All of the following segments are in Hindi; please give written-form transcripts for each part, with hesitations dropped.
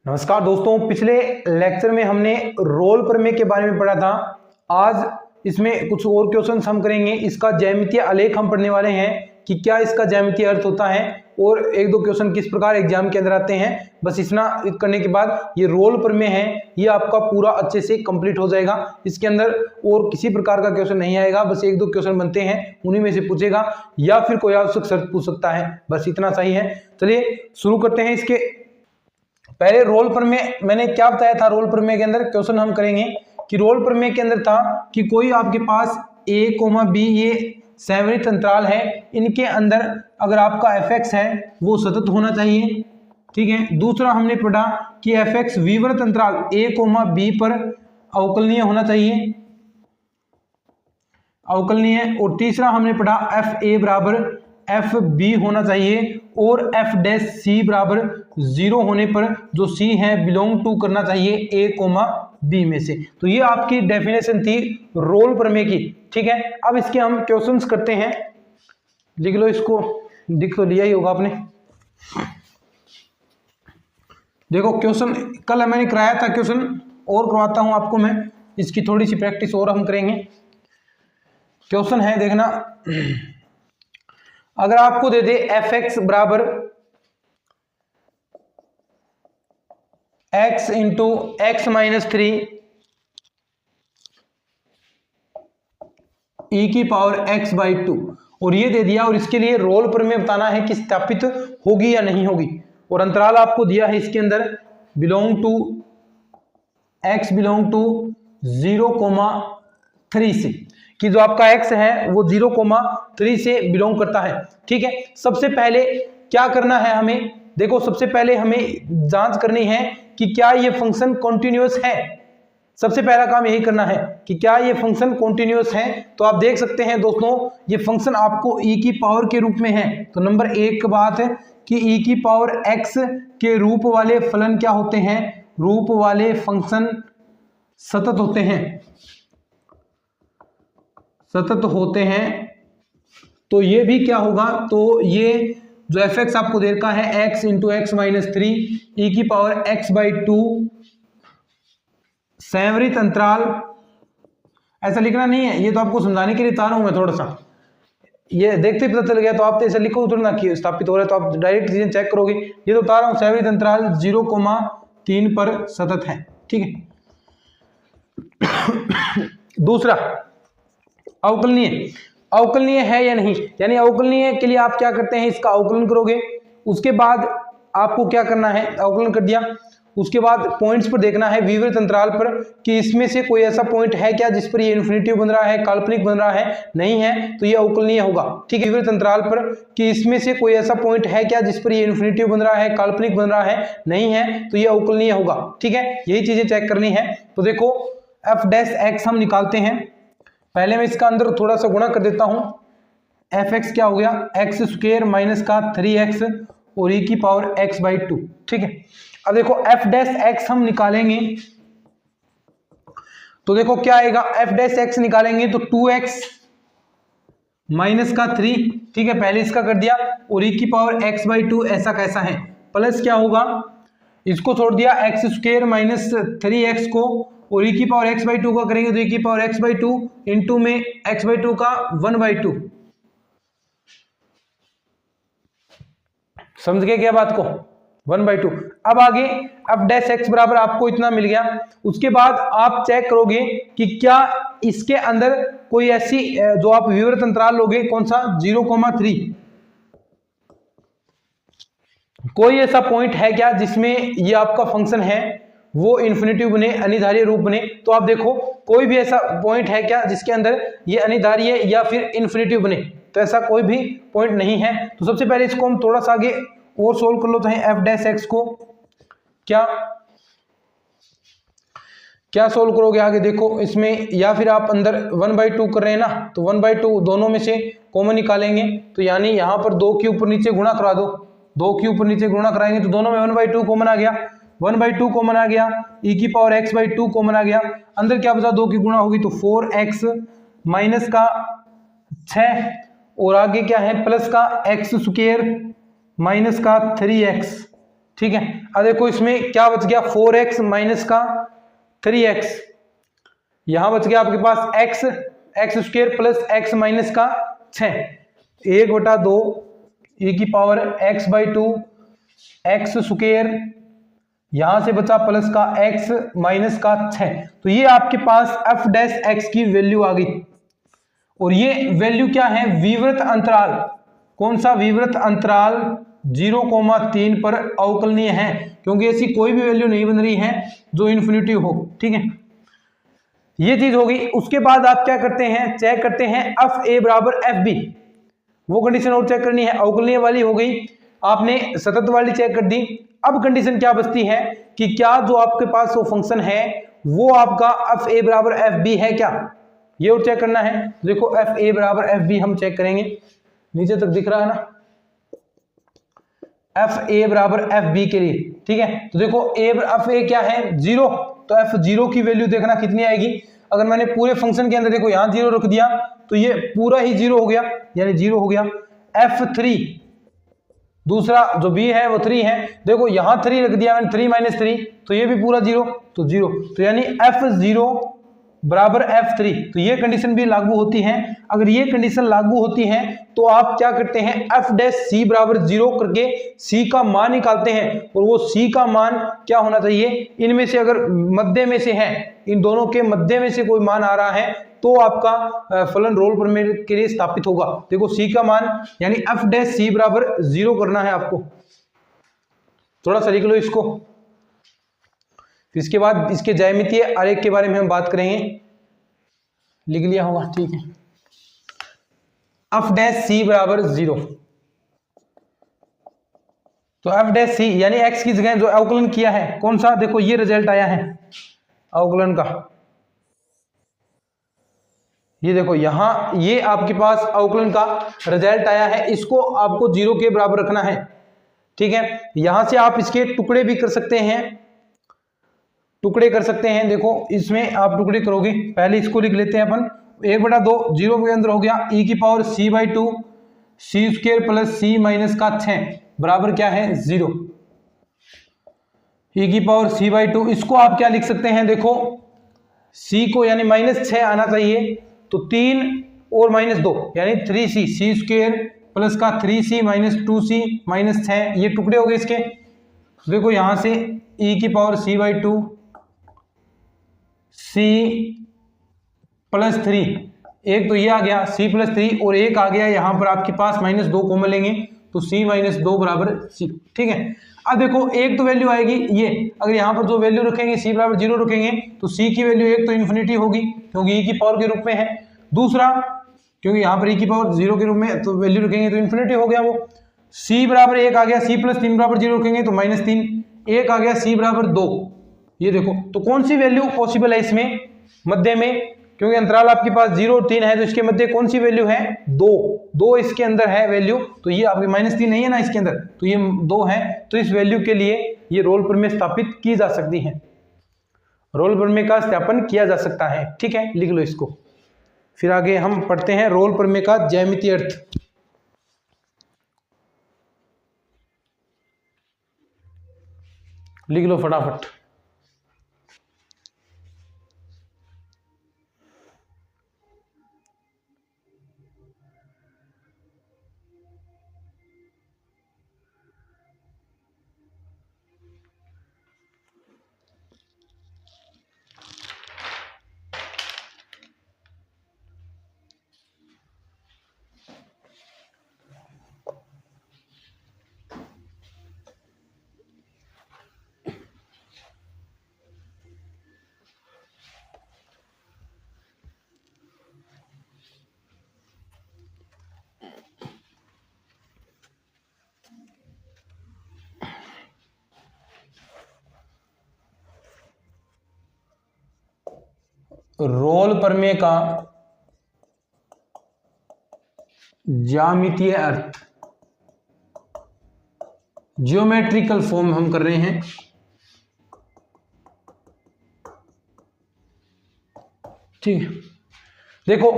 नमस्कार दोस्तों, पिछले लेक्चर में हमने रोल प्रमेय के बारे में पढ़ा था। आज इसमें कुछ और क्वेश्चंस हम करेंगे। इसका ज्यामितीय आलेख हम पढ़ने वाले हैं कि क्या इसका ज्यामितीय अर्थ होता है और एक दो क्वेश्चन किस प्रकार एग्जाम के अंदर आते हैं। बस इतना करने के बाद ये रोल प्रमेय है, ये आपका पूरा अच्छे से कंप्लीट हो जाएगा। इसके अंदर और किसी प्रकार का क्वेश्चन नहीं आएगा, बस एक दो क्वेश्चन बनते हैं, उन्हीं में से पूछेगा या फिर कोई आवश्यक शर्त पूछ सकता है। बस इतना सही है। चलिए शुरू करते हैं। इसके पहले रोल प्रमेय मैंने क्या बताया था। रोल प्रमेय के अंदर क्वेश्चन हम करेंगे कि रोल प्रमेय के अंदर था कि कोई आपके पास a, b ये सावरित अंतराल है, इनके अंदर अगर आपका fx है वो सतत होना चाहिए। ठीक है। दूसरा हमने पढ़ा कि fx विवर्त अंतराल a, b पर अवकलनीय होना चाहिए, अवकलनीय। और तीसरा हमने पढ़ा fa बराबर fb होना चाहिए और f डैश c बराबर 0 होने पर जो c है बिलोंग टू करना चाहिए a, b में से। तो ये आपकी डेफिनेशन थी रोल प्रमेय की। ठीक है। अब इसके हम क्वेश्चंस करते हैं। लिख लो इसको, लिख तो लिया ही होगा आपने। देखो क्वेश्चन कल मैंने कराया था, क्वेश्चन और करवाता हूं आपको मैं, इसकी थोड़ी सी प्रैक्टिस और हम करेंगे। क्वेश्चन है, देखना, अगर आपको दे दे fx बराबर x into x minus 3 e की पावर x बाई 2 और ये दे दिया, और इसके लिए रोल प्रमेय बताना है कि स्थापित होगी या नहीं होगी। और अंतराल आपको दिया है इसके अंदर belong to x belong to 0,3 से, कि जो आपका x है वो 0,3 से बिलोंग करता है। ठीक है। सबसे पहले क्या करना है हमें, देखो सबसे पहले हमें जांच करनी है कि क्या ये फंक्शन कॉन्टिन्यूअस है। सबसे पहला काम यही करना है कि क्या ये फंक्शन कॉन्टिन्यूअस है। तो आप देख सकते हैं दोस्तों, ये फंक्शन आपको e की पावर के रूप में है। तो नंबर 1 बात है कि e की पावर x के रूप वाले फलन क्या होते हैं, रूप वाले फंक्शन सतत होते हैं, सतत होते हैं। तो ये भी क्या होगा, तो ये जो fx आपको दे रखा है x into x minus 3 e की पावर x बाई 2 सावरित अंतराल, ऐसा लिखना नहीं है, ये तो आपको समझाने के लिए बता रहा हूं मैं थोड़ा सा। ये देखते ही पता चल गया तो आप तो ऐसा लिखो थोड़ा ना कि स्थापित हो रहा है, तो आप डायरेक्ट चीजें चेक करोगे। ये तो बता रहा हूं सावरित अंतराल 0,3 पर सतत है। ठीक है। दूसरा अवकलनीय, अवकलनीय है या नहीं, यानी अवकलनीय के लिए आप क्या करते हैं, इसका अवकलन करोगे। उसके बाद आपको क्या करना है, अवकलन कर दिया, उसके बाद पॉइंट्स पर देखना है विवर्त अंतराल पर कि इसमें से कोई ऐसा पॉइंट है क्या जिस पर ये इन्फिनिटिव बन रहा है, काल्पनिक बन रहा है, नहीं है तो ये अवकलनीय होगा। ठीक है। विवर्त अंतराल पर कि इसमें से कोई ऐसा पॉइंट है क्या जिस पर ये इन्फिनिटिव बन रहा है, काल्पनिक बन रहा है, नहीं है तो ये अवकलनीय होगा। ठीक है। यही चीजें चेक करनी है। तो देखो f डैश x हम निकालते हैं। पहले मैं इसका अंदर थोड़ा सा गुणा कर देता हूं। fx क्या हो गया, एक्स स्क्वायर माइनस का 3x और e की पावर x बाई 2। ठीक है। अब देखो f डैश x हम निकालेंगे तो देखो क्या आएगा, f डैश x निकालेंगे तो 2x माइनस का 3। ठीक है। पहले इसका कर दिया, और e की पावर x बाई 2 ऐसा कैसा है, प्लस क्या होगा, इसको छोड़ दिया एक्स स्क्वायर माइनस 3x को, और e की पावर x बाई 2 का करेंगे तो e की पावर x बाई 2 इंटू में x बाई 2 का 1 बाई 2। समझ गए क्या बात को, 1 बाई 2। अब आगे f डैश x बराबर आपको इतना मिल गया। उसके बाद आप चेक करोगे कि क्या इसके अंदर कोई ऐसी जो आप विवर्त अंतराल लोगे, कौन सा, 0,3, कोई ऐसा पॉइंट है क्या जिसमें ये आपका फंक्शन है वो इन्फिनिटिव बने, अनिधारीय रूप बने। तो आप देखो कोई भी ऐसा पॉइंट है क्या जिसके अंदर ये अनिधारीय या फिर इन्फिनिटिव बने, तो ऐसा कोई भी पॉइंट नहीं है। तो सबसे पहले इसको हम थोड़ा सा आगे और सोल्व कर लो, चाहे f डैश x को क्या सोल्व करोगे आगे, देखो इसमें, या फिर आप अंदर 1 बाई 2 कर रहे हैं ना, तो 1 बाई 2 दोनों में से कॉमन निकालेंगे। तो यानी यहां पर 2 के ऊपर नीचे गुणा करा दो, 2 के ऊपर नीचे गुणा कराएंगे तो दोनों में 1 बाई 2 कॉमन आ गया, 1 बाई 2 कॉमन आ गया, e की पावर x बाई 2 कॉमन आ गया। अंदर क्या बचा, 2 की गुणा होगी तो 4x माइनस का 6 और आगे क्या है प्लस का x स्क्वायर माइनस का 3x। ठीक है। अब देखो इसमें क्या बच गया, 4x माइनस का 3x, यहां बच गया आपके पास x square plus x minus का 6, 1/2 e की पावर x/2 x स्क्वायर, यहां से बचा प्लस का x माइनस का 6। तो ये आपके पास f डैश x की वैल्यू आ गई। और ये वैल्यू क्या है, विवृत अंतराल, कौन सा विवृत अंतराल 0,3 पर अवकलनीय है, क्योंकि ऐसी कोई भी वैल्यू नहीं बन रही है जो इन्फिनिटी हो। ठीक है, ये चीज होगी। उसके बाद आप क्या करते हैं, चेक करते हैं एफ ए बराबर एफ बी, वो कंडीशन और चेक करनी है। अवकलनीय वाली हो गई, आपने सतत वाली चेक कर दी। अब कंडीशन क्या बचती है कि क्या जो आपके पास वो फंक्शन है वो आपका एफ ए बराबर एफ बी है क्या, ये और चेक करना है। देखो एफ ए बराबर एफ बी हम चेक करेंगे, नीचे तक दिख रहा है ना, एफ ए बराबर एफ बी के लिए। ठीक है, तो देखो एफ ए क्या है 0, तो एफ 0 की वैल्यू देखना कितनी आएगी। अगर मैंने पूरे फंक्शन के अंदर देखो यहां 0 रख दिया तो ये पूरा ही 0 हो गया, यानी 0 हो गया। एफ 3, दूसरा जो बी है वो 3 है, देखो यहां 3 रख दिया मैंने, 3 माइनस 3, तो ये भी पूरा 0, तो 0, तो यानी एफ 0 बराबर F3। तो ये कंडीशन भी लागू होती है। अगर ये कंडीशन लागू होती है तो आप क्या करते हैं, F डैश C बराबर 0 करके C का मान निकालते हैं। और वो C का मान क्या होना चाहिए, इनमें से अगर मध्य में से है, इन दोनों के मध्य में से कोई मान आ रहा है तो आपका फलन रोल प्रमेय के लिए स्थापित होगा। देखो C का मान यानी F डैश C बराबर 0 करना है आपको। थोड़ा सा लिख लो इसको, इसके बाद इसके ज्यामितीय आरेख के बारे में हम बात करेंगे। लिख लिया होगा, ठीक है। एफ डैश सी बराबर 0, तो एफ डैश सी यानी एक्स की जगह जो अवकलन किया है कौन सा, देखो ये रिजल्ट आया है अवकलन का, ये देखो यहां ये आपके पास अवकलन का रिजल्ट आया है, इसको आपको 0 के बराबर रखना है। ठीक है, यहां से आप इसके टुकड़े भी कर सकते हैं, टुकड़े कर सकते हैं। देखो इसमें आप टुकड़े करोगे, पहले इसको लिख लेते हैं अपन, 1/2 0 के अंदर हो गया e की power c/2 c square plus c minus का 6 बराबर क्या है 0, e की पावर c/2। इसको आप क्या लिख सकते हैं, देखो c को यानी -6 आना चाहिए, तो 3 और -2 यानी 3c, c स्क्वायर प्लस का 3c माइनस 2c माइनस 6, ये टुकड़े हो गए इसके। देखो यहां से e की पावर c/2 c प्लस 3, एक तो ये आ गया c प्लस 3 और एक आ गया यहाँ पर आपके पास -2 कॉमन लेंगे तो c माइनस 2 बराबर 0। ठीक है, अब देखो एक तो वैल्यू आएगी ये, अगर यहाँ पर जो वैल्यू रखेंगे c बराबर 0 रखेंगे तो c की वैल्यू एक तो इन्फिनिटी होगी क्योंकि e की पावर के रूप में है, दूसरा क्योंकि यहाँ पर e की पावर 0 के रूप में तो वैल्यू रखेंगे तो इन्फिनिटी हो गया वो। c बराबर 1 आ गया, c प्लस 3 बराबर 0 रखेंगे तो -3, एक आ गया c बराबर 2। ये देखो तो कौन सी वैल्यू पॉसिबल है इसमें मध्य में, क्योंकि अंतराल आपके पास 0 और 3 है तो इसके मध्य कौन सी वैल्यू है 2 इसके अंदर है वैल्यू, तो ये आपकी -3 नहीं है ना इसके अंदर, तो ये 2 है, तो इस वैल्यू के लिए ये रोल प्रमेय स्थापित की जा सकती है, रोल प्रमेय का सत्यापन किया जा सकता है। ठीक है, लिख लो इसको। फिर आगे हम पढ़ते हैं रोल प्रमेय का ज्यामितीय अर्थ। लिख लो फटाफट। रोल प्रमेय का ज्यामितीय अर्थ, ज्योमेट्रिकल फॉर्म हम कर रहे हैं। ठीक है, देखो,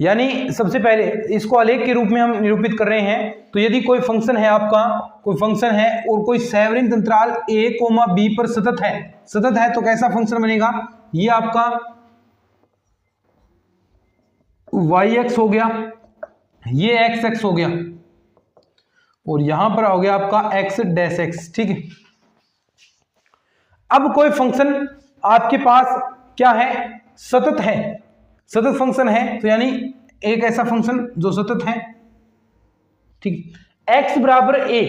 यानी सबसे पहले इसको आलेख के रूप में हम निरूपित कर रहे हैं। तो यदि कोई फंक्शन है, आपका कोई फंक्शन है और कोई सार्वजनिक अंतराल a, b पर सतत है तो कैसा फंक्शन बनेगा? ये आपका yx हो गया, ये xx हो गया और यहां पर हो गया आपका x डैश x। ठीक है, अब कोई फंक्शन आपके पास क्या है? सतत है, सतत फंक्शन है, तो यानी एक ऐसा फंक्शन जो सतत है। ठीक, x बराबर a,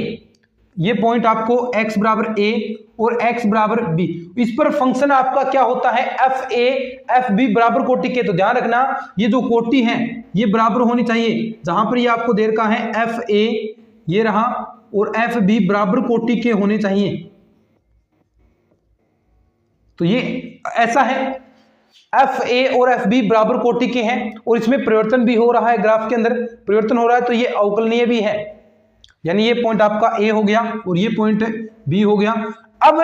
ये पॉइंट आपको x बराबर a और x बराबर b, इस पर फंक्शन आपका क्या होता है? f a f b बराबर कोटि के। तो ध्यान रखना, ये जो कोटि है ये बराबर होनी चाहिए। जहां पर ये आपको दे रखा है f a, ये रहा, और f b बराबर कोटि के होने चाहिए। तो ये ऐसा है, एफ ए और एफ बी बराबर कोटि के हैं और इसमें परिवर्तन भी हो रहा है, ग्राफ के अंदर परिवर्तन हो रहा है, तो ये अवकलनीय भी है। यानी ये पॉइंट आपका ए हो गया और ये पॉइंट बी हो गया। अब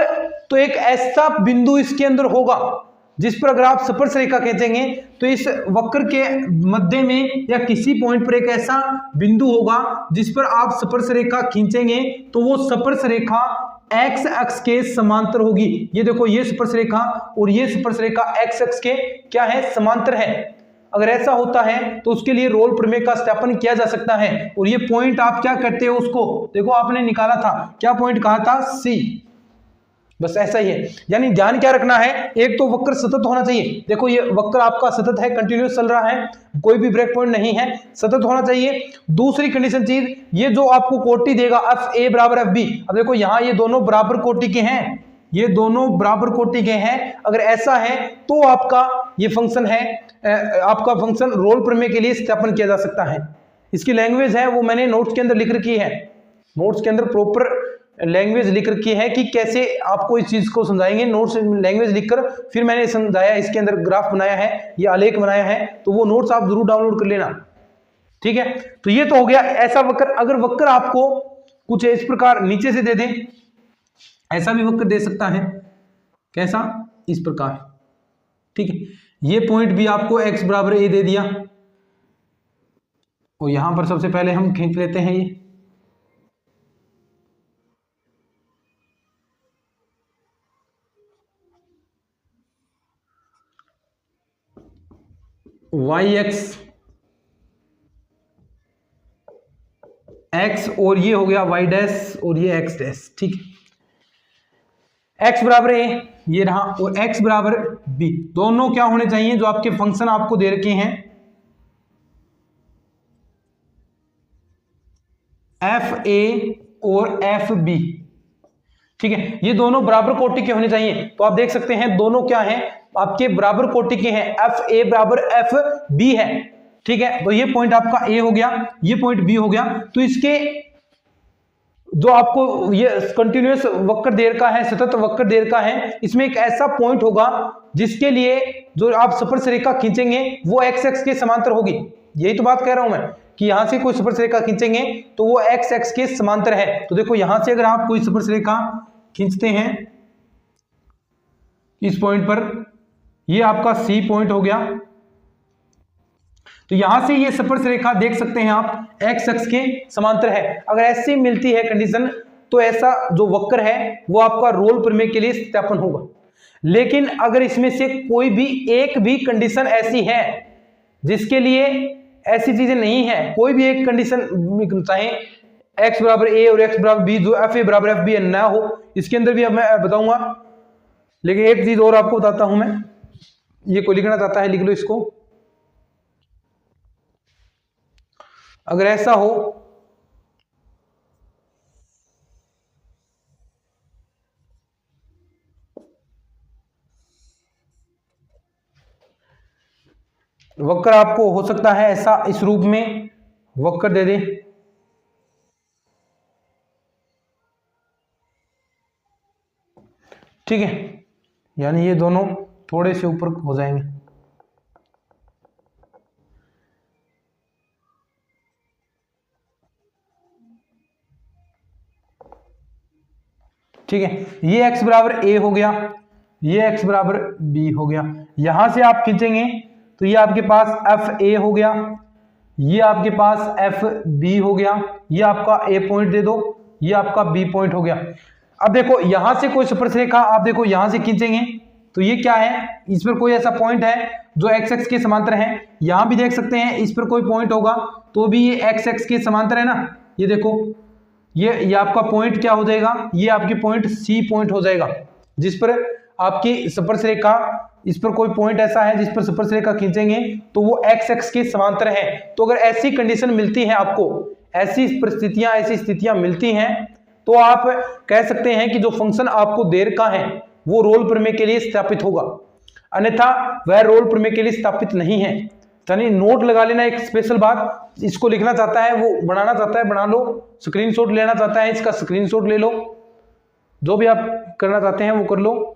तो एक ऐसा बिंदु इसके अंदर होगा जिस पर अगर आप स्पर्श रेखा खींचेंगे तो इस वक्र के मध्य में या किसी पॉइंट पर एक ऐसा बिंदु होगा जिस पर आप स्पर्श रेखा खींचेंगे तो वो स्पर्श रेखा एक्स अक्ष के समांतर होगी। ये देखो, ये स्पर्श रेखा और ये स्पर्श रेखा एक्स अक्ष के क्या है? समांतर है। अगर ऐसा होता है तो उसके लिए रोल प्रमेय का सत्यापन किया जा सकता है। और ये पॉइंट आप क्या करते हो? उसको देखो, आपने निकाला था, क्या पॉइंट कहा था? सी। बस ऐसा ही है। यानी ध्यान क्या रखना है? एक तो वक्र सतत होना चाहिए। देखो, ये वक्र आपका सतत है, कंटिन्यूस चल रहा है, कोई भी ब्रेक पॉइंट नहीं है, सतत होना चाहिए। दूसरी कंडीशन चीज, ये जो आपको कोटि देगा एफ ए बराबर एफ बी, अब देखो यहाँ ये दोनों बराबर कोटि के हैं, ये दोनों बराबर कोटि के हैं। अगर ऐसा है तो आपका ये फंक्शन है, आपका फंक्शन रोल प्रमेय के लिए सत्यापन किया जा सकता है। इसकी लैंग्वेज है वो मैंने नोट्स के अंदर लिख रखी है, नोट्स के अंदर प्रॉपर लैंग्वेज लिख रखी है कि कैसे आपको इस चीज को समझाएंगे। नोट्स लैंग्वेज लिखकर फिर मैंने समझाया, इसके अंदर ग्राफ बनाया है, ये आलेख बनाया है, तो वो नोट्स आप जरूर डाउनलोड कर लेना। ठीक है, तो ये तो हो गया ऐसा वक्र। अगर वक्र आपको कुछ इस प्रकार नीचे से दे दें, ऐसा भी वक्र दे सकता है, कैसा? इस प्रकार। ठीक है, ये पॉइंट भी आपको x बराबर a दे दिया और यहां पर सबसे पहले हम खींच लेते हैं ये yx x और ये हो गया y डैश और ये x डैश। ठीक है, x बराबर a ये रहा और x बराबर b, दोनों क्या होने चाहिए? जो आपके फंक्शन आपको दे रखे हैं एफ ए और एफ बी। ठीक है, ये दोनों बराबर कोटि के होने चाहिए। तो आप देख सकते हैं दोनों क्या हैं? आपके बराबर कोटि के हैं, एफ ए बराबर एफ बी है। ठीक है, तो ये पॉइंट आपका ए हो गया, ये पॉइंट बी हो गया। तो इसके जो आपको ये कंटिन्यूअस वक्र दे रखा है, सतत वक्र दे रखा है, इसमें एक ऐसा पॉइंट होगा जिसके लिए जो आप स्पर्श रेखा खींचेंगे वो एक्स एक्स के समांतर होगी। यही तो बात कह रहा हूं मैं कि यहां से कोई स्पर्श रेखा खींचेंगे तो वो एक्स एक्स के समांतर है। तो देखो, यहां से अगर आप कोई स्पर्श रेखा खींचते हैं इस पॉइंट पर, ये आपका सी पॉइंट हो गया, तो यहां से ये स्पर्श रेखा देख सकते हैं आप एक्स अक्ष के समांतर है। अगर ऐसी मिलती है कंडीशन तो ऐसा जो वक्र है वो आपका रोल प्रमेय के लिए सत्यापन होगा। लेकिन अगर इसमें से कोई भी एक भी कंडीशन ऐसी है जिसके लिए ऐसी चीजें नहीं है, कोई भी एक कंडीशन चाहे x बराबर a और x बराबर b, जो एफ ए बराबर एफ बी ना हो, इसके अंदर भी अब मैं बताऊंगा। लेकिन एक चीज और आपको बताता हूं मैं, ये कोई लिखना चाहता है लिख लो इसको। अगर ऐसा हो वक्र आपको हो सकता है ऐसा इस रूप में वक्र दे दे, ठीक है, यानी ये दोनों थोड़े से ऊपर हो जाएंगे। ठीक है, ये x बराबर a हो गया, ये x बराबर b हो गया। यहां से आप खींचेंगे तो ये आपके पास एफ ए हो गया, ये आपके पास एफ बी हो गया, ये आपका ए पॉइंट दे दो, ये आपका बी पॉइंट हो गया। अब देखो यहां से कोई स्पर्शरेखा आप देखो यहां से खींचेंगे तो ये क्या है, इस पर कोई ऐसा पॉइंट है जो एक्स एक्स के समांतर है। यहां भी देख सकते हैं इस पर कोई पॉइंट होगा तो भी ये एक्स एक्स के समांतर है ना। ये देखो ये आपका पॉइंट क्या हो जाएगा, ये आपकी पॉइंट सी पॉइंट हो जाएगा, जिस पर आपकी स्पर्शरेखा, इस पर कोई पॉइंट ऐसा है जिस पर स्पर्शरेखा खींचेंगे तो वो एक्स एक्स के समांतर है। तो अगर ऐसी कंडीशन मिलती है आपको, ऐसी परिस्थितियां, ऐसी स्थितियां मिलती हैं तो आप कह सकते हैं कि जो फंक्शन आपको दे रखा है वो रोल प्रमेय के लिए स्थापित होगा, अन्यथा वह रोल प्रमेय के लिए स्थापित नहीं है। यानी नोट लगा लेना, एक स्पेशल बात, इसको लिखना चाहता है वो बनाना चाहता है बना लो, स्क्रीनशॉट लेना चाहता है इसका स्क्रीनशॉट ले लो, जो भी आप करना चाहते हैं वो कर लो।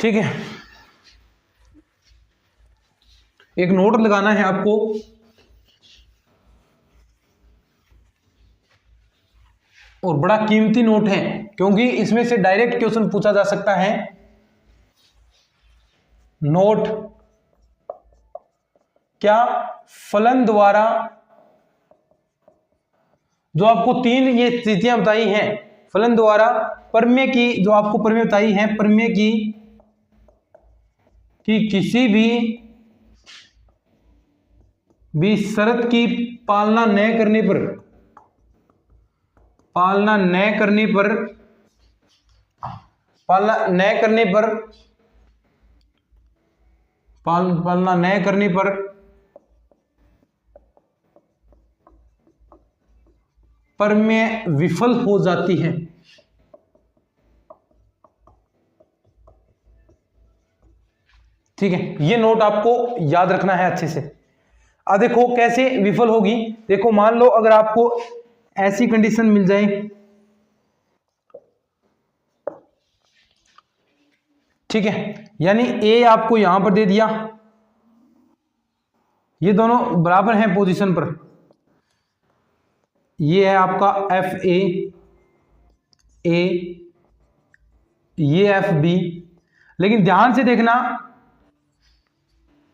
ठीक है, एक नोट लगाना है आपको, और बड़ा कीमती नोट है क्योंकि इसमें से डायरेक्ट क्वेश्चन पूछा जा सकता है। नोट, क्या फलन द्वारा जो आपको तीन ये स्थितियां बताई हैं, फलन द्वारा प्रमेय की, जो आपको प्रमेय बताई है, प्रमेय की किसी भी शर्त की पालना न करने पर, पालना न करने पर प्रमेय विफल हो जाती है। ठीक है, ये नोट आपको याद रखना है अच्छे से। अब देखो कैसे विफल होगी, देखो मान लो अगर आपको ऐसी कंडीशन मिल जाए, ठीक है, यानी ए आपको यहां पर दे दिया, ये दोनों बराबर हैं पोजीशन पर, ये है आपका एफ ए, ये एफ बी, लेकिन ध्यान से देखना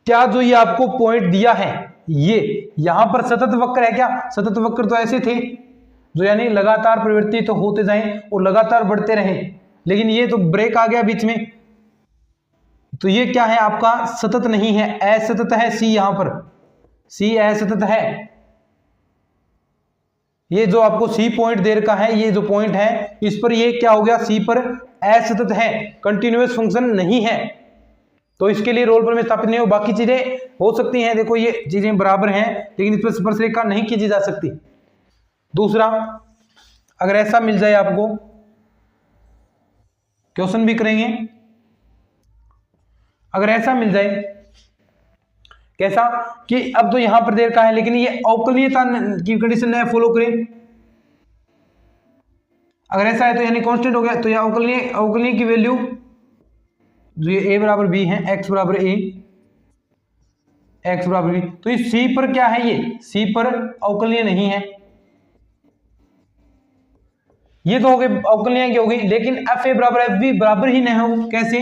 क्या जो ये आपको पॉइंट दिया है ये यहां पर सतत वक्र है क्या, सतत वक्र तो ऐसे थे जो यानी लगातार परिवर्तित तो होते जाएं और लगातार बढ़ते रहें, लेकिन ये तो ब्रेक आ गया बीच में, तो ये क्या है आपका सतत नहीं है, असतत है। सी यहां पर सी असतत है, ये जो आपको सी पॉइंट दे रखा है, ये जो पॉइंट है इस पर ये क्या हो गया, सी पर असतत है, कंटिन्यूअस फंक्शन नहीं है, तो इसके लिए रोल प्रमेय स्थापित नहीं हो। बाकी चीजें हो सकती हैं, देखो ये चीजें बराबर हैं लेकिन इस पर स्पर्शरेखा नहीं खींची जा सकती। दूसरा, अगर ऐसा मिल जाए आपको, क्वेश्चन भी करेंगे, अगर ऐसा मिल जाए कैसा कि अब तो यहां पर दे रखा है लेकिन ये अवकलनीयता की कंडीशन न फॉलो करें, अगर ऐसा है तो यानी कांस्टेंट हो गया, तो यह अवकलनीय की वैल्यू जो ये a बराबर b है, x बराबर a, x बराबर b, तो इस c पर क्या है, ये c पर अवकलनीय नहीं है, ये तो हो गए अवकलनीय की होगी, लेकिन एफ ए बराबर एफ बी बराबर ही नहीं हो, कैसे,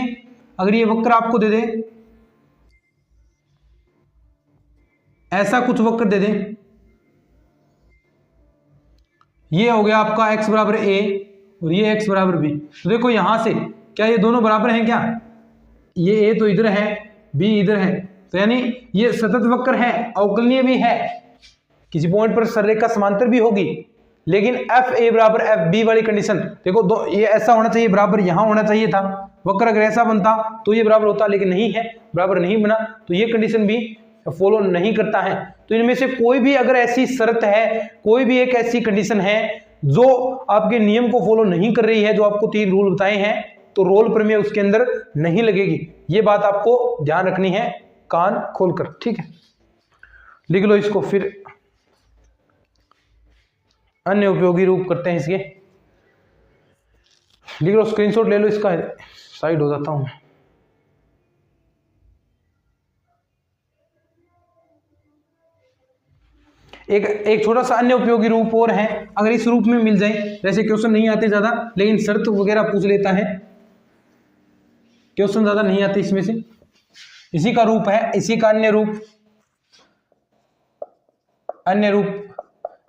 अगर ये वक्र आपको दे दे, ऐसा कुछ वक्र दे दे, ये हो गया आपका x बराबर a और ये x बराबर b, तो देखो यहां से क्या ये दोनों बराबर हैं क्या, ये a तो इधर है, b इधर है, तो यानी ये सतत वक्र है, अवकलनीय भी है, किसी पॉइंट पर सररेखा समांतर भी होगी, लेकिन एफ ए बराबर एफ बी वाली कंडीशन देखो, दो ये ऐसा होना चाहिए, बराबर यहां होना चाहिए था, वक्र अगर ऐसा बनता तो ये बराबर होता, लेकिन नहीं है, बराबर नहीं बना, तो ये कंडीशन भी फॉलो नहीं करता है। तो इनमें से कोई भी अगर ऐसी शर्त है, कोई भी एक ऐसी कंडीशन है जो आपके नियम को फॉलो नहीं कर रही है, जो आपको तीन रूल बताए हैं, तो रोल प्रमेय उसके अंदर नहीं लगेगी। ये बात आपको ध्यान रखनी है कान खोलकर, ठीक है। लिख लो इसको, फिर अन्य उपयोगी रूप करते हैं इसके, लिख लो, स्क्रीनशॉट ले लो इसका, साइड हो जाता हूं। एक छोटा सा अन्य उपयोगी रूप और है, अगर इस रूप में मिल जाए, वैसे क्वेश्चन नहीं आते ज्यादा, लेकिन शर्त वगैरह पूछ लेता है, क्वेश्चन ज्यादा नहीं आते इसमें से। इसी का रूप है, इसी का अन्य रूप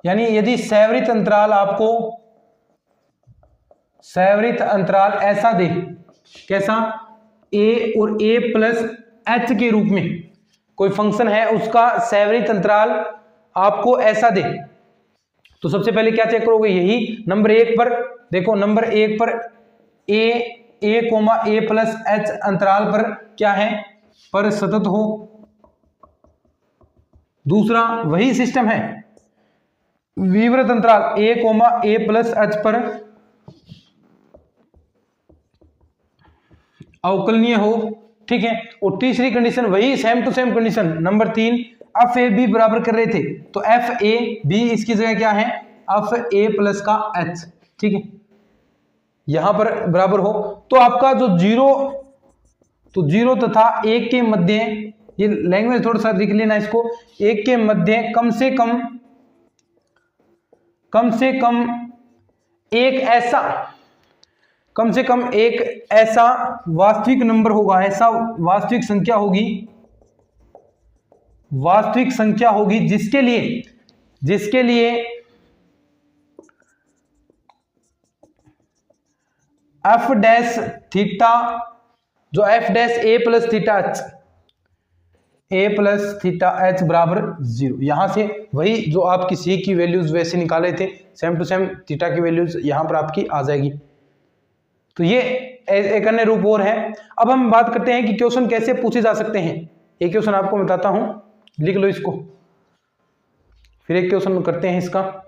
यानी यदि सैवरित अंतराल आपको सैवरित अंतराल ऐसा दे, कैसा, a और a प्लस h के रूप में कोई फंक्शन है, उसका सैवरित अंतराल आपको ऐसा दे, तो सबसे पहले क्या चेक करोगे, यही नंबर 1 पर देखो, नंबर 1 पर a प्लस h अंतराल पर क्या है, पर सतत हो। दूसरा वही सिस्टम है, विवृत अंतराल a प्लस h पर अवकलनीय हो, ठीक है। और तीसरी कंडीशन वही same to same condition, number 3 f a b बराबर कर रहे थे, तो एफ ए बी इसकी जगह क्या है, एफ ए प्लस का एच, ठीक है, यहां पर बराबर हो, तो आपका जो जीरो तथा 1 के मध्य, ये लैंग्वेज थोड़ा सा देख लेना इसको, 1 के मध्य कम से कम एक ऐसा वास्तविक नंबर होगा, ऐसा वास्तविक संख्या होगी जिसके लिए एफ डैश थीटा, जो एफ डैश ए प्लस थीटा एच बराबर 0, यहां से वही जो आपकी सी की वैल्यूज वैसे निकाले थे, सेम टू सेम थीटा की वैल्यूज यहां पर आपकी आ जाएगी। तो ये एक अन्य रूप और है। अब हम बात करते हैं कि क्वेश्चन कैसे पूछे जा सकते हैं। एक क्वेश्चन आपको बताता हूं, लिख लो इसको, फिर एक क्वेश्चन करते हैं इसका।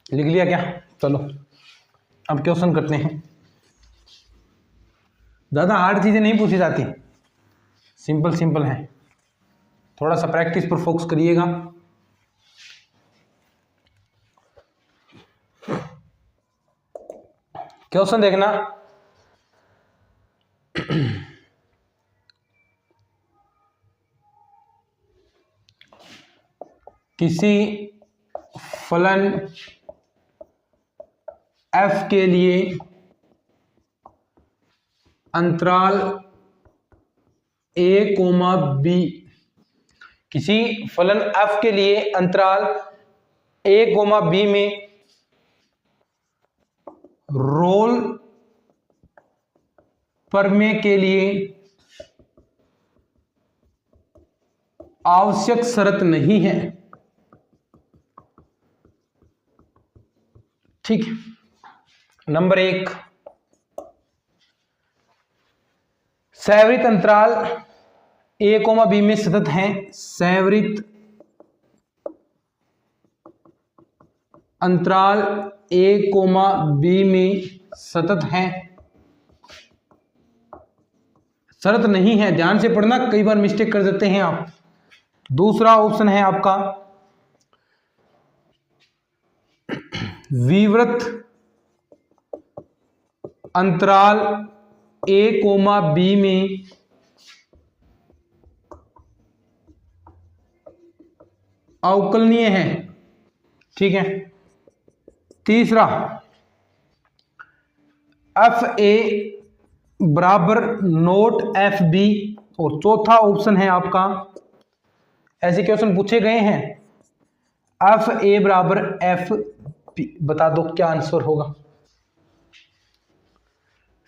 लिख लिया क्या? चलो अब क्वेश्चन करते हैं। ज्यादा हार्ड चीजें नहीं पूछी जाती, सिंपल है, थोड़ा सा प्रैक्टिस पर फोकस करिएगा। क्वेश्चन देखना, किसी फलन f के लिए अंतराल a, b, किसी फलन f के लिए अंतराल a, b में रोल प्रमेय के लिए आवश्यक शर्त नहीं है, ठीक है। नंबर 1, सैवरित अंतराल a, b में सतत है, सैवरित अंतराल a, b में सतत है, शर्त नहीं है, ध्यान से पढ़ना, कई बार मिस्टेक कर देते हैं आप। दूसरा ऑप्शन है आपका विवृत अंतराल a, b में अवकलनीय है, ठीक है। तीसरा एफ ए बराबर नोट एफ बी, और चौथा ऑप्शन है आपका, ऐसे क्वेश्चन पूछे गए हैं, एफ ए बराबर एफ बी, बता दो क्या आंसर होगा।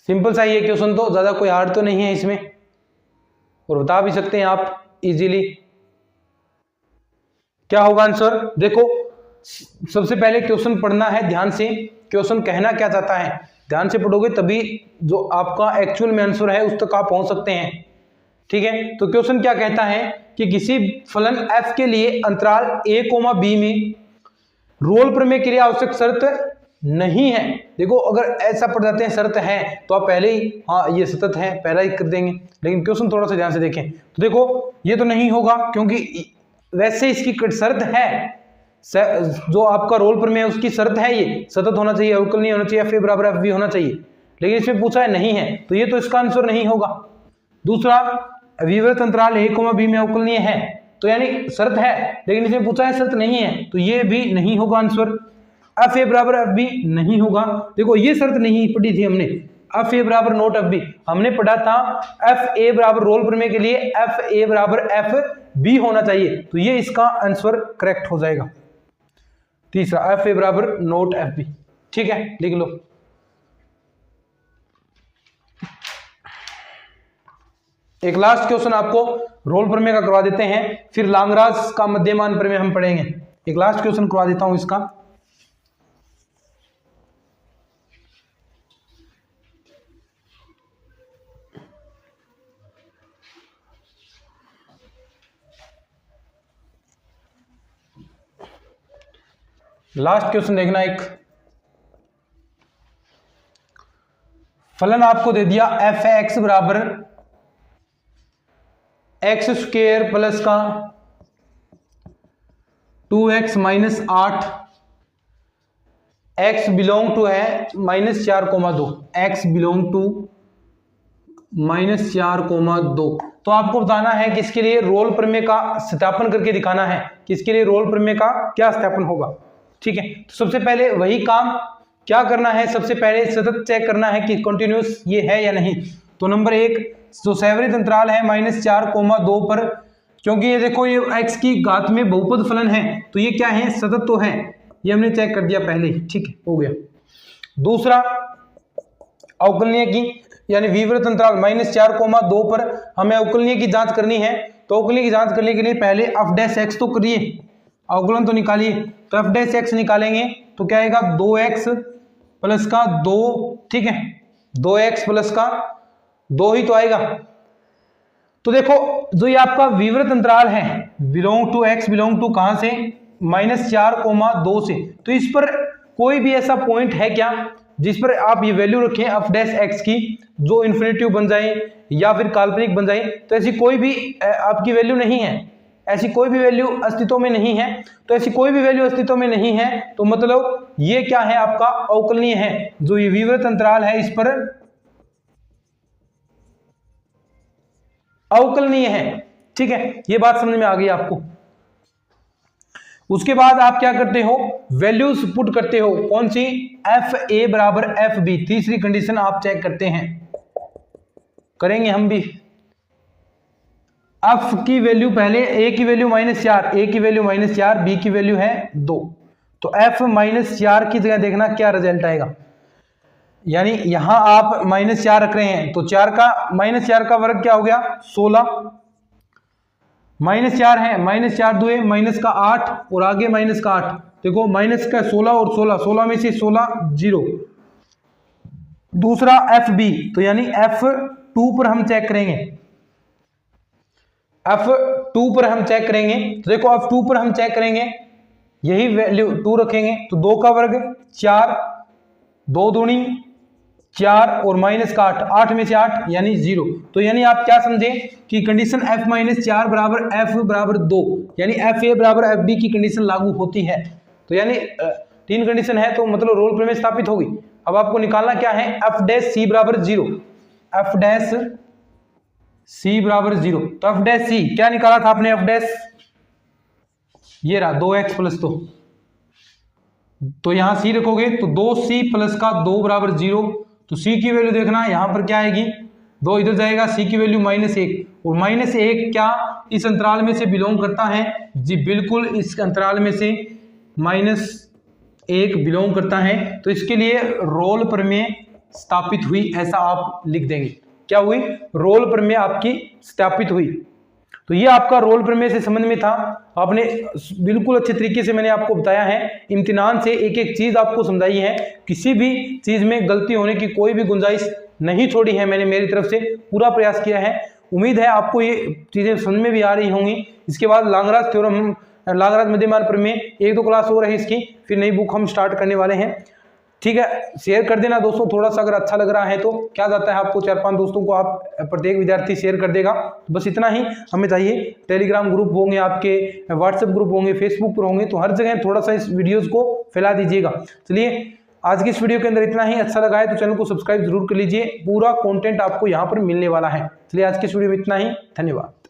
सिंपल सा ये क्वेश्चन, तो ज्यादा कोई हार्ड तो नहीं है इसमें, और बता भी सकते हैं आप इजीली क्या होगा आंसर। देखो सबसे पहले क्वेश्चन पढ़ना है ध्यान से, क्वेश्चन कहना क्या चाहता है, ध्यान से पढ़ोगे तभी जो आपका एक्चुअल में आंसर है उस तक आप पहुंच सकते हैं, ठीक है। तो क्वेश्चन क्या कहता है कि किसी फलन f के लिए अंतराल a, b में रोल प्रमेय के लिए आवश्यक शर्त नहीं है। देखो अगर ऐसा पढ़ जाते हैं शर्त है तो आप पहले ही हाँ ये सतत है पहला ही कर देंगे, लेकिन क्वेश्चन थोड़ा सा ध्यान से देखें तो देखो ये तो नहीं होगा, क्योंकि वैसे इसकी शर्त है, जो आपका रोल प्रमेय है उसकी शर्त है ये सतत होना चाहिए, अवकलनीय होना चाहिए, F बराबर FB होना चाहिए, लेकिन इसमें पूछा है नहीं है तो ये तो इसका आंसर नहीं होगा। दूसरा विवृत अंतराल A, B में अवकलनीय है, तो यानी शर्त है, लेकिन इसमें पूछा है शर्त नहीं है तो ये भी नहीं होगा आंसर। FA बराबर FB नहीं होगा, देखो ये शर्त नहीं पढ़ी थी हमने, FA बराबर नॉट FB हमने पढ़ा था, FA बराबर रोल प्रमेय के लिए FA बराबर FB होना चाहिए, तो ये इसका आंसर करेक्ट हो जाएगा। तीसरा FA बराबर नॉट FB, ठीक है लिख लो। एक लास्ट क्वेश्चन आपको रोल प्रमेय का करवा देते हैं, फिर लांगराज का मध्यमान प्रमेय हम पढ़ेंगे। एक लास्ट क्वेश्चन करवा देता हूं इसका। लास्ट क्वेश्चन देखना, एक फलन आपको दे दिया f(x) बराबर x स्क्वायर प्लस का 2x minus 8, x belong to है -4,2, x बिलोंग टू -4,2। तो आपको बताना है कि इसके लिए रोल प्रमेय का सत्यापन करके दिखाना है कि इसके लिए रोल प्रमेय का क्या सत्यापन होगा, ठीक है। तो सबसे पहले वही काम क्या करना है, सबसे पहले सतत चेक करना है कि कंटिन्यूअस ये है या नहीं। तो नंबर 1 जो सैवरित अंतराल है -4,2 पर, क्योंकि ये देखो ये x की घात में बहुपद फलन है तो ये क्या है सतत तो है, ये हमने चेक कर दिया पहले ही, ठीक है हो गया। दूसरा अवकलनीय की यानी विवृत अंतराल -4,2 पर हमें अवकलनीय की जांच करनी है, तो अवकलनीय की जांच करने के लिए पहले f' तो करिए, अवकलन तो निकालिए। तो f' निकालेंगे तो क्या आएगा 2x प्लस का 2, ठीक है 2x प्लस का 2 ही तो आएगा। तो देखो जो ये आपका विवृत अंतराल है belong to x belong to कहां से -4,2 से, तो इस पर कोई भी ऐसा पॉइंट है क्या जिस पर आप ये वैल्यू रखें f' की जो इन्फिनेटिव बन जाए या फिर काल्पनिक बन जाए, तो ऐसी कोई भी आपकी वैल्यू नहीं है, ऐसी कोई भी वैल्यू अस्तित्व में नहीं है। तो ऐसी कोई भी वैल्यू अस्तित्व में नहीं है तो मतलब ये क्या है आपका अवकलनीय है, जो ये विवृत अंतराल है इस पर अवकलनीय है, ठीक है ये बात समझ में आ गई आपको। उसके बाद आप क्या करते हो वैल्यूज पुट करते हो, कौन सी FA बराबर FB, तीसरी कंडीशन आप चेक करते हैं, करेंगे हम भी। f की वैल्यू पहले a की वैल्यू -4, a की वैल्यू -4, b की वैल्यू है 2, तो f -4 की जगह देखना क्या रिजल्ट आएगा, यानी यहां आप -4 रख रहे हैं तो 4 का -4 का वर्ग क्या हो गया 16, -4 है -4 दुए माइनस का 8 और आगे माइनस का 8, देखो माइनस का 16 और 16 में से 16 0। दूसरा FB तो यानी F2 पर हम चेक करेंगे, F2 पर हम चेक करेंगे तो देखो F2 पर हम चेक करेंगे यही वैल्यू 2 रखेंगे तो 2 का वर्ग 4, 2 दूनी 4 और माइनस का 8, 8 में से 8 यानी 0। तो यानी आप क्या समझे कि कंडीशन f -4 बराबर f बराबर 2 यानी FA बराबर FB की कंडीशन लागू होती है। तो यानी 3 कंडीशन है तो मतलब रोल प्रमेय स्थापित होगी। अब आपको निकालना क्या है f' बराबर 0, f' बराबर 0, तो f' क्या निकाला था आपने f', ये रहा 2x प्लस 2, तो यहां c रखोगे तो 2c प्लस का 2 बराबर 0, तो c की वैल्यू देखना यहां पर क्या आएगी 2 इधर जाएगा, c की वैल्यू -1 और -1 क्या इस अंतराल में से बिलोंग करता है, जी बिल्कुल इस अंतराल में से -1 बिलोंग करता है। तो इसके लिए रोल प्रमेय स्थापित हुई ऐसा आप लिख देंगे, क्या हुई रोल प्रमेय आपकी स्थापित हुई। तो ये आपका रोल प्रमेय से संबंध में था, आपने बिल्कुल अच्छे तरीके से मैंने आपको बताया है, इम्तिहान से एक एक चीज आपको समझाई है, किसी भी चीज में गलती होने की कोई भी गुंजाइश नहीं छोड़ी है, मैंने मेरी तरफ से पूरा प्रयास किया है। उम्मीद है आपको ये चीजें समझ में भी आ रही होंगी। इसके बाद लांगराज थ्योरम लागराज मध्यमान प्रमेय, 1-2 क्लास और है इसकी, फिर नई बुक हम स्टार्ट करने वाले हैं। ठीक है, शेयर कर देना दोस्तों, थोड़ा सा अगर अच्छा लग रहा है तो क्या जाता है आपको, 4-5 दोस्तों को आप प्रत्येक विद्यार्थी शेयर कर देगा। बस इतना ही हमें चाहिए। टेलीग्राम ग्रुप होंगे आपके, व्हाट्सएप ग्रुप होंगे, फेसबुक पर होंगे, तो हर जगह थोड़ा सा इस वीडियोस को फैला दीजिएगा। चलिए आज की इस वीडियो के अंदर इतना ही। अच्छा लगा है तो चैनल को सब्सक्राइब जरूर कर लीजिए, पूरा कंटेंट आपको यहाँ पर मिलने वाला है। चलिए आज की इस वीडियो में इतना ही, धन्यवाद।